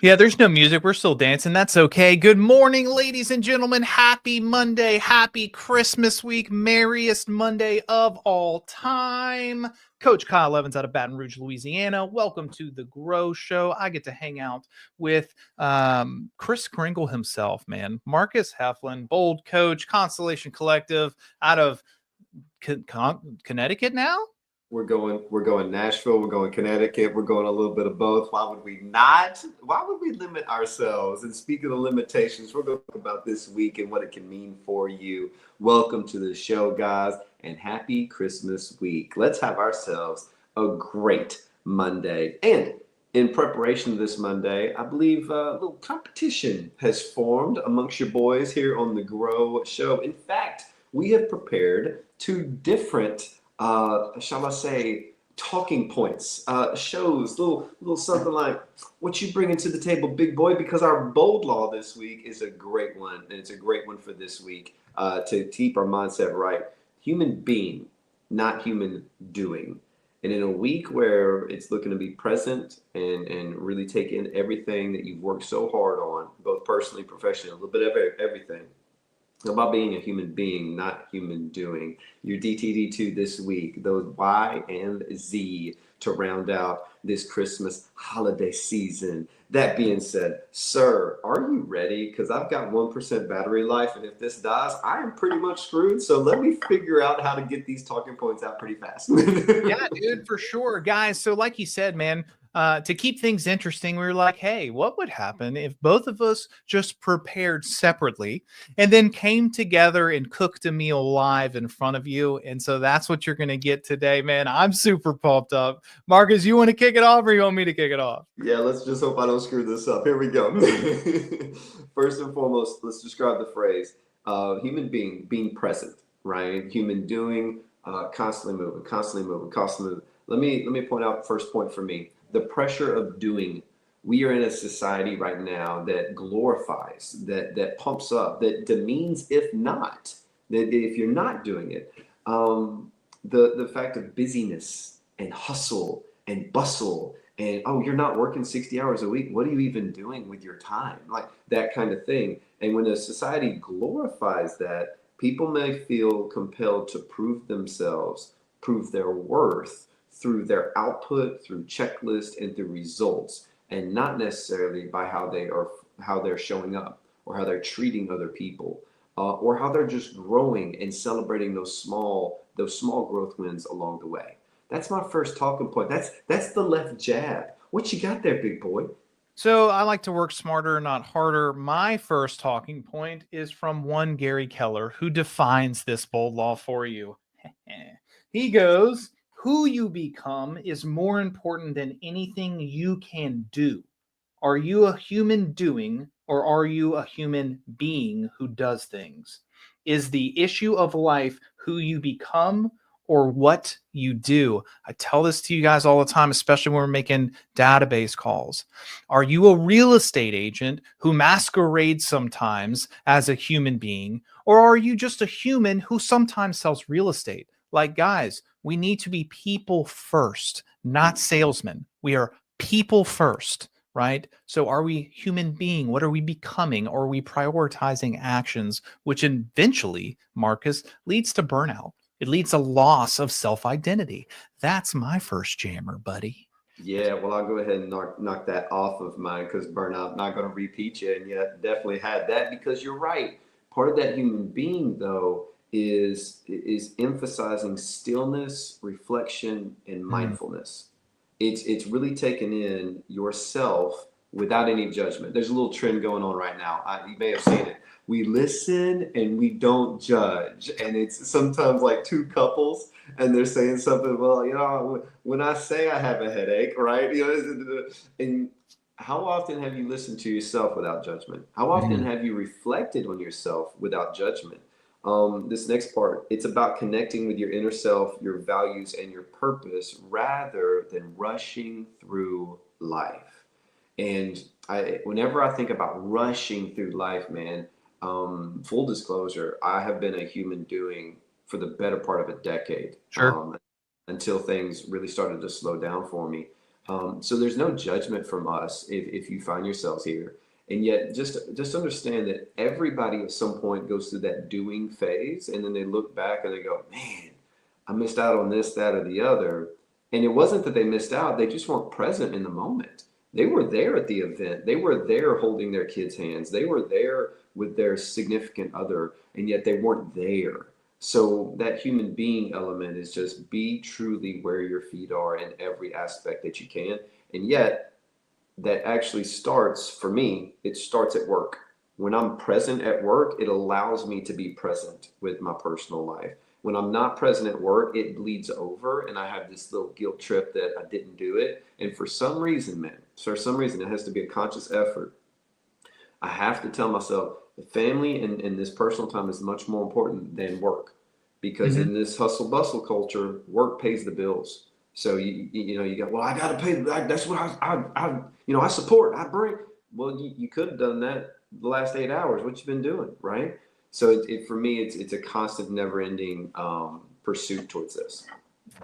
Yeah, there's no music. We're still dancing. That's okay. Good morning, ladies and gentlemen. Happy Monday. Happy Christmas week. Merriest Monday of all time. Coach Kyle Evans out of Baton Rouge, Louisiana. Welcome to the G.R.O.W Show. I get to hang out with Chris Kringle himself, man. Marcus Heflin, bold coach, Constellation Collective out of Connecticut now. We're going Nashville, we're going Connecticut, we're going a little bit of both. Why would we not? Why would we limit ourselves? And speaking of limitations, we're going to talk about this week and what it can mean for you. Welcome to the show, guys, and happy Christmas week. Let's have ourselves a great Monday. And in preparation of this Monday, I believe a little competition has formed amongst your boys here on the G.R.O.W show. In fact, we have prepared two different shall I say, talking points, shows, little something like what you bringing to the table, big boy, because our bold law this week is a great one, and it's a great one for this week to keep our mindset right. Human being, not human doing. And in a week where it's looking to be present and really take in everything that you've worked so hard on, both personally, professionally, a little bit of everything, about being a human being, not human doing. Your DTD2 this week, those Y and Z to round out this Christmas holiday season. That being said, sir, are you ready? Because I've got 1% battery life, and if this dies, I am pretty much screwed. So let me figure out how to get these talking points out pretty fast. Yeah, dude, for sure. Guys, so like you said, man, to keep things interesting, we were like, hey, what would happen if both of us just prepared separately and then came together and cooked a meal live in front of you? And so that's what you're going to get today, man. I'm super pumped up. Marcus, you want to kick it off or you want me to kick it off? Yeah, let's just hope I don't screw this up. Here we go. First and foremost, let's describe the phrase human being present, right? Human doing, constantly moving, constantly moving, constantly moving. Let me point out first point for me. The pressure of doing. We are in a society right now that glorifies, that pumps up, that demeans that if you're not doing it. The fact of busyness and hustle and bustle and oh, you're not working 60 hours a week, what are you even doing with your time, like that kind of thing. And when a society glorifies that, people may feel compelled to prove themselves, prove their worth through their output, through checklist, and through results, and not necessarily by how they're showing up or how they're treating other people, or how they're just growing and celebrating those small growth wins along the way. That's my first talking point. That's the left jab. What you got there, big boy? So I like to work smarter, not harder. My first talking point is from one Gary Keller, who defines this bold law for you. He goes, who you become is more important than anything you can do. Are you a human doing or are you a human being who does things? Is the issue of life who you become or what you do? I tell this to you guys all the time, especially when we're making database calls. Are you a real estate agent who masquerades sometimes as a human being, or are you just a human who sometimes sells real estate? Like, guys, we need to be people first, not salesmen. We are people first, right? So are we human being? What are we becoming? Or are we prioritizing actions, which eventually, Marcus, leads to burnout? It leads to loss of self-identity. That's my first jammer, buddy. Yeah, well, I'll go ahead and knock that off of mine because burnout, not going to repeat you. And yet, definitely had that because you're right. Part of that human being, though, is emphasizing stillness, reflection, and Mm. mindfulness. It's really taking in yourself without any judgment. There's a little trend going on right now. You may have seen it. We listen and we don't judge, and it's sometimes like two couples, and they're saying something. Well, when I say I have a headache, right? And how often have you listened to yourself without judgment? How often Mhm. have you reflected on yourself without judgment? This next part, it's about connecting with your inner self, your values, and your purpose rather than rushing through life. And whenever I think about rushing through life, man, full disclosure, I have been a human doing for the better part of a decade, Sure. until things really started to slow down for me. So there's no judgment from us if you find yourselves here. And yet just understand that everybody at some point goes through that doing phase, and then they look back and they go, man, I missed out on this, that, or the other. And it wasn't that they missed out, they just weren't present in the moment. They were there at the event. They were there holding their kids' hands. They were there with their significant other, and yet they weren't there. So that human being element is just be truly where your feet are in every aspect that you can. And yet that actually starts, for me, it starts at work. When I'm present at work, it allows me to be present with my personal life. When I'm not present at work, it bleeds over and I have this little guilt trip that I didn't do it. And for some reason, man, for some reason, it has to be a conscious effort. I have to tell myself the family and this personal time is much more important than work, because Mhm. in this hustle bustle culture, work pays the bills. So you go, well, I got to pay. That's what I support. I bring. Well, you could have done that the last 8 hours. What you been doing, right? So for me, it's a constant, never ending pursuit towards this.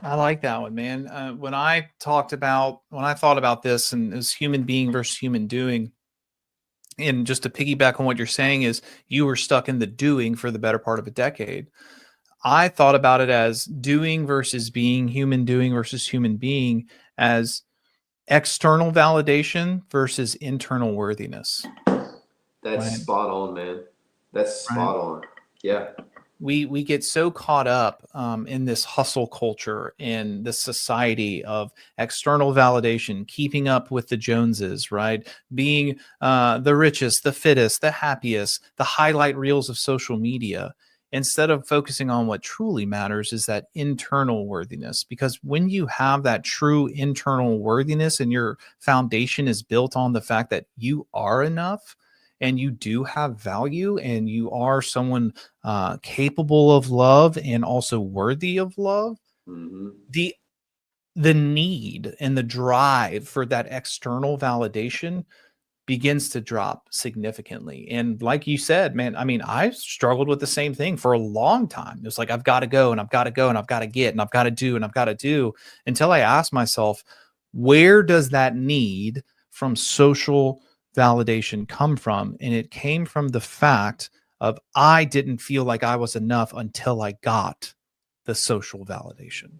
I like that one, man. When I thought about this and as human being versus human doing, and just to piggyback on what you're saying is you were stuck in the doing for the better part of a decade. I thought about it as doing versus being, human doing versus human being, as external validation versus internal worthiness. That's Right. spot on, man. That's Right. spot on. Yeah. We get so caught up in this hustle culture, in this society of external validation, keeping up with the Joneses, right? Being the richest, the fittest, the happiest, the highlight reels of social media, instead of focusing on what truly matters is that internal worthiness. Because when you have that true internal worthiness and your foundation is built on the fact that you are enough and you do have value and you are someone capable of love and also worthy of love, Hmm. the the need and the drive for that external validation begins to drop significantly. And like you said, man, I mean, I struggled with the same thing for a long time. It was like, I've got to go and I've got to go and I've got to get and I've got to do and I've got to do, until I asked myself, where does that need from social validation come from? And it came from the fact of I didn't feel like I was enough until I got the social validation.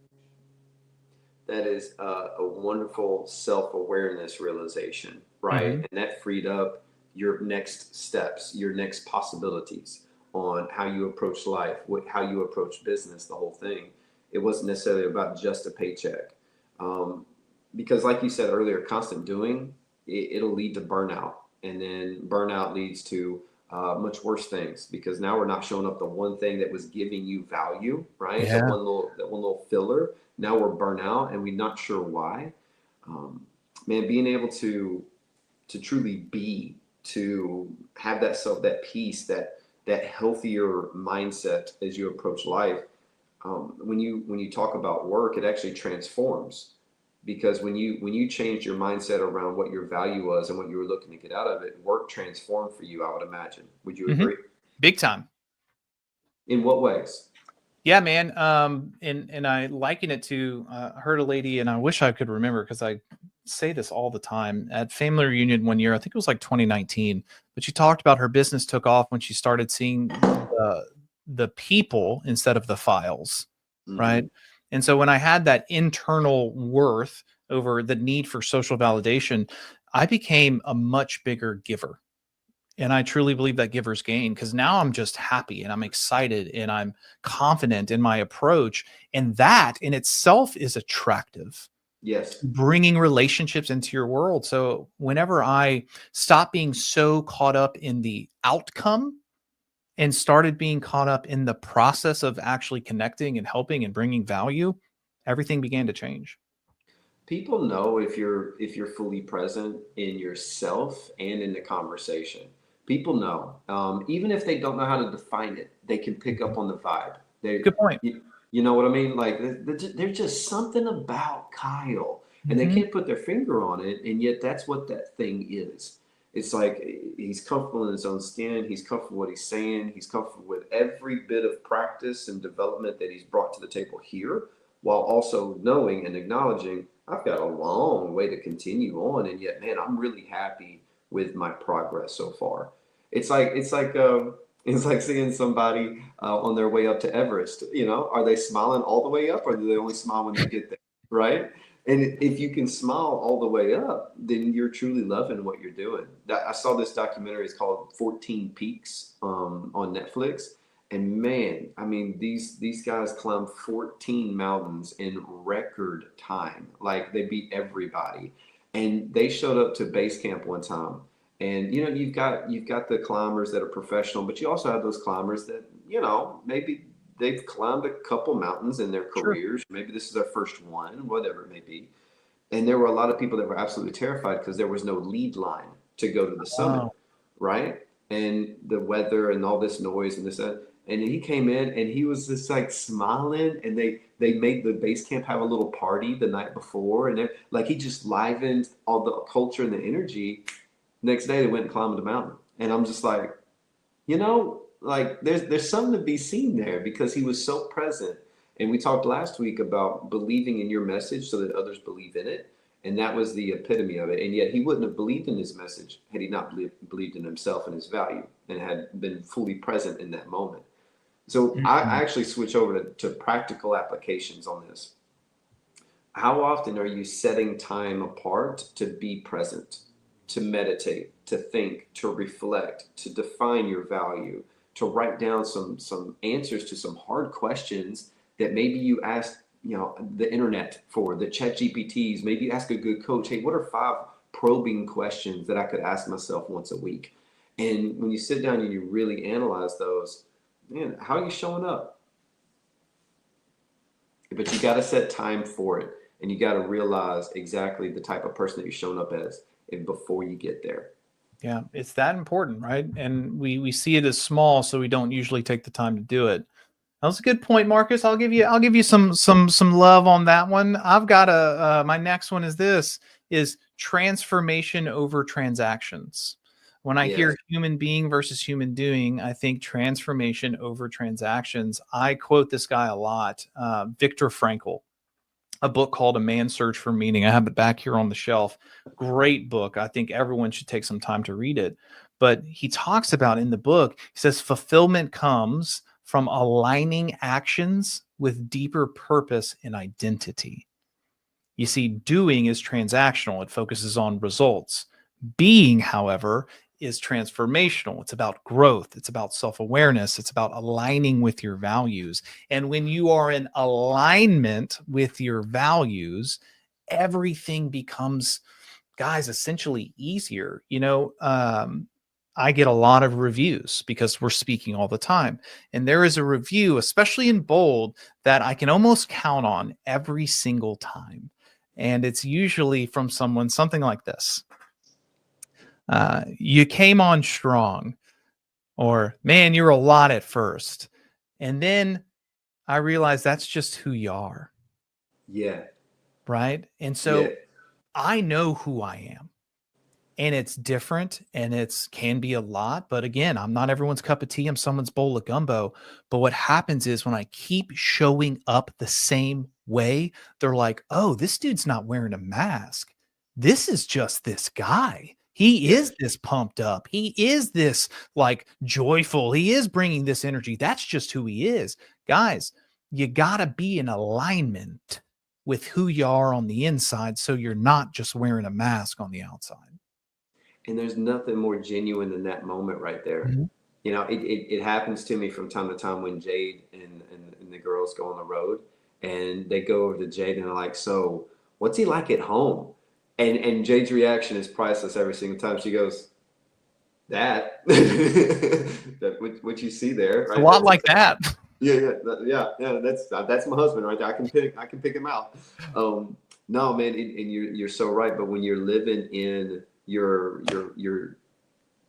That is a wonderful self-awareness realization, right? Hmm. And that freed up your next steps, your next possibilities on how you approach life, how you approach business, the whole thing. It wasn't necessarily about just a paycheck. Um, because, like you said earlier, constant doing, it'll lead to burnout. And then burnout leads to much worse things, because now we're not showing up the one thing that was giving you value, right? Yeah. That one little filler. Now we're burnt out and we're not sure why. Um, Man, being able to truly be, to have that self, that peace, that healthier mindset as you approach life. When you talk about work, it actually transforms, because when you changed your mindset around what your value was and what you were looking to get out of it, work transformed for you. I would imagine. Would you Hmm. agree? Big time. In what ways? Yeah, man. And I liken it to I heard a lady, and I wish I could remember because I say this all the time at family reunion one year. I think it was like 2019, but she talked about her business took off when she started seeing the people instead of the files, right? Hmm. And so when I had that internal worth over the need for social validation, I became a much bigger giver, and I truly believe that givers gain, because now I'm just happy and I'm excited and I'm confident in my approach. And that in itself is attractive, Yes. bringing relationships into your world. So whenever I stopped being so caught up in the outcome and started being caught up in the process of actually connecting and helping and bringing value, everything began to change. People know if you're fully present in yourself and in the conversation. People know, even if they don't know how to define it, they can pick Mhm. up on the vibe. Good point. You know what I mean? Like there's just something about Kyle, and they Mhm. can't put their finger on it, and yet that's what that thing is. It's like he's comfortable in his own skin. He's comfortable with what he's saying. He's comfortable with every bit of practice and development that he's brought to the table here, while also knowing and acknowledging I've got a long way to continue on, and yet, man, I'm really happy with my progress so far. It's like seeing somebody on their way up to Everest. You know, are they smiling all the way up, or do they only smile when they get there? Right? And if you can smile all the way up, then you're truly loving what you're doing. I saw this documentary. It's called 14 Peaks on Netflix. And man, I mean, these guys climbed 14 mountains in record time. Like they beat everybody. And they showed up to base camp one time. And you know, you've got the climbers that are professional, but you also have those climbers that, you know, maybe they've climbed a couple mountains in their Sure. careers. Maybe this is their first one, whatever it may be. And there were a lot of people that were absolutely terrified because there was no lead line to go to the summit, Oh, right? And the weather and all this noise and this that. And he came in and he was just like smiling, and they made the base camp have a little party the night before, and like he just livened all the culture and the energy. Next day they went and climbed the mountain, and I'm just like, you know, like there's something to be seen there because he was so present. And we talked last week about believing in your message so that others believe in it. And that was the epitome of it. And yet he wouldn't have believed in his message had he not believed in himself and his value and had been fully present in that moment. So I mhm. actually switch over to practical applications on this. How often are you setting time apart to be present, to meditate, to think, to reflect, to define your value, to write down some answers to some hard questions that maybe you ask, you know, the internet for, the chat GPTs, maybe you ask a good coach, hey, what are 5 probing questions that I could ask myself once a week? And when you sit down and you really analyze those, man, how are you showing up? But you got to set time for it, and you got to realize exactly the type of person that you're showing up as and before you get there. Yeah, it's that important, right? And we see it as small, so we don't usually take the time to do it. That was a good point, Marcus. I'll give you some love on that one. I've got a my next one is this is transformation over transactions. When I Yes. hear human being versus human doing, I think transformation over transactions. I quote this guy a lot, Viktor Frankl, a book called A Man's Search for Meaning. I have it back here on the shelf. Great book. I think everyone should take some time to read it. But he talks about in the book, he says fulfillment comes from aligning actions with deeper purpose and identity. You see, doing is transactional, it focuses on results. Being, however, is transformational. It's about growth, it's about self awareness, it's about aligning with your values. And when you are in alignment with your values, everything becomes, guys, essentially easier. I get a lot of reviews because we're speaking all the time. And there is a review, especially in bold, that I can almost count on every single time. And it's usually from someone, something like this: you came on strong, or man, you're a lot at first. And then I realized that's just who you are. Yeah. Right. And Yeah. so I know who I am. And it's different and it's can be a lot, but again, I'm not everyone's cup of tea. I'm someone's bowl of gumbo. But what happens is when I keep showing up the same way, they're like, oh, this dude's not wearing a mask. This is just this guy. He Yeah. is this pumped up. He is this like joyful. He is bringing this energy. That's just who he is. Guys, you got to be in alignment with who you are on the inside so you're not just wearing a mask on the outside. And there's nothing more genuine than that moment right there. Mhm. You know, it happens to me from time to time when Jade and the girls go on the road and they go over to Jade and they're like, so what's he like at home? And Jade's reaction is priceless every single time. She goes, that, that what you see there, It's a right? lot like that. Yeah. That's my husband right there. I can pick him out. Um, no, man, and you're so right. But when you're living in your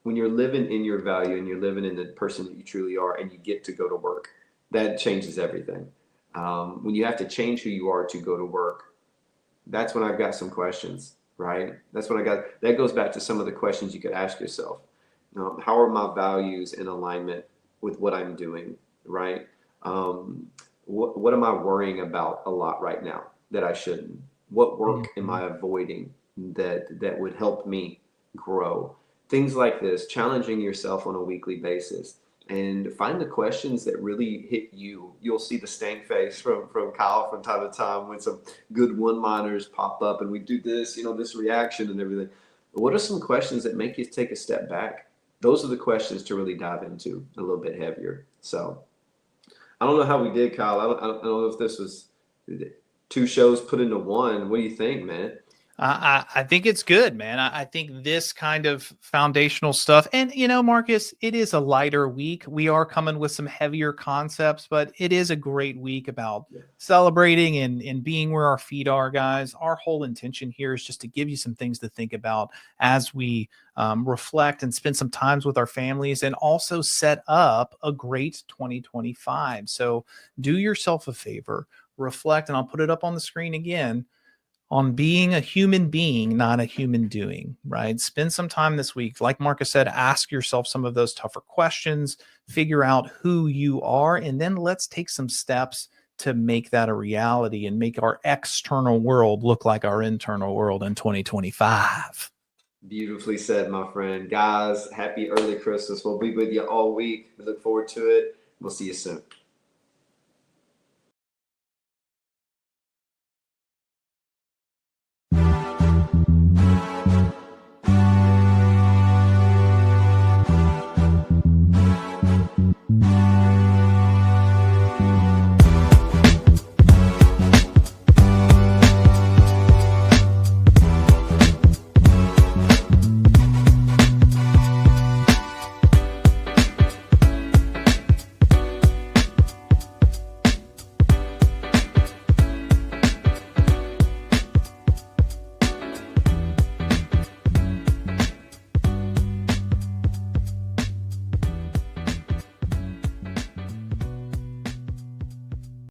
when you're living in your value and you're living in the person that you truly are, and you get to go to work, that changes everything. When you have to change who you are to go to work, that's when I've got some questions, right? That's when I got that goes back to some of the questions you could ask yourself. How are my values in alignment with what I'm doing, right? What am I worrying about a lot right now that I shouldn't? What work am Mhm. I avoiding that would help me grow? Things like this, challenging yourself on a weekly basis, and find the questions that really hit you. You'll see the stank face from Kyle from time to time when some good one-liners pop up, and we do this, this reaction and everything. But what are some questions that make you take a step back? Those are the questions to really dive into a little bit heavier. So I don't know how we did, Kyle. I don't know if this was two shows put into one. What do you think, man? I think it's good, man. I think this kind of foundational stuff, and Marcus, it is a lighter week. We are coming with some heavier concepts, but it is a great week about Yeah. celebrating and being where our feet are, guys. Our whole intention here is just to give you some things to think about as we reflect and spend some times with our families, and also set up a great 2025. So do yourself a favor, reflect, and I'll put it up on the screen again, on being a human being, not a human doing, right? Spend some time this week. Like Marcus said, ask yourself some of those tougher questions, figure out who you are, and then let's take some steps to make that a reality and make our external world look like our internal world in 2025. Beautifully said, my friend. Guys, happy early Christmas. We'll be with you all week. We look forward to it. We'll see you soon.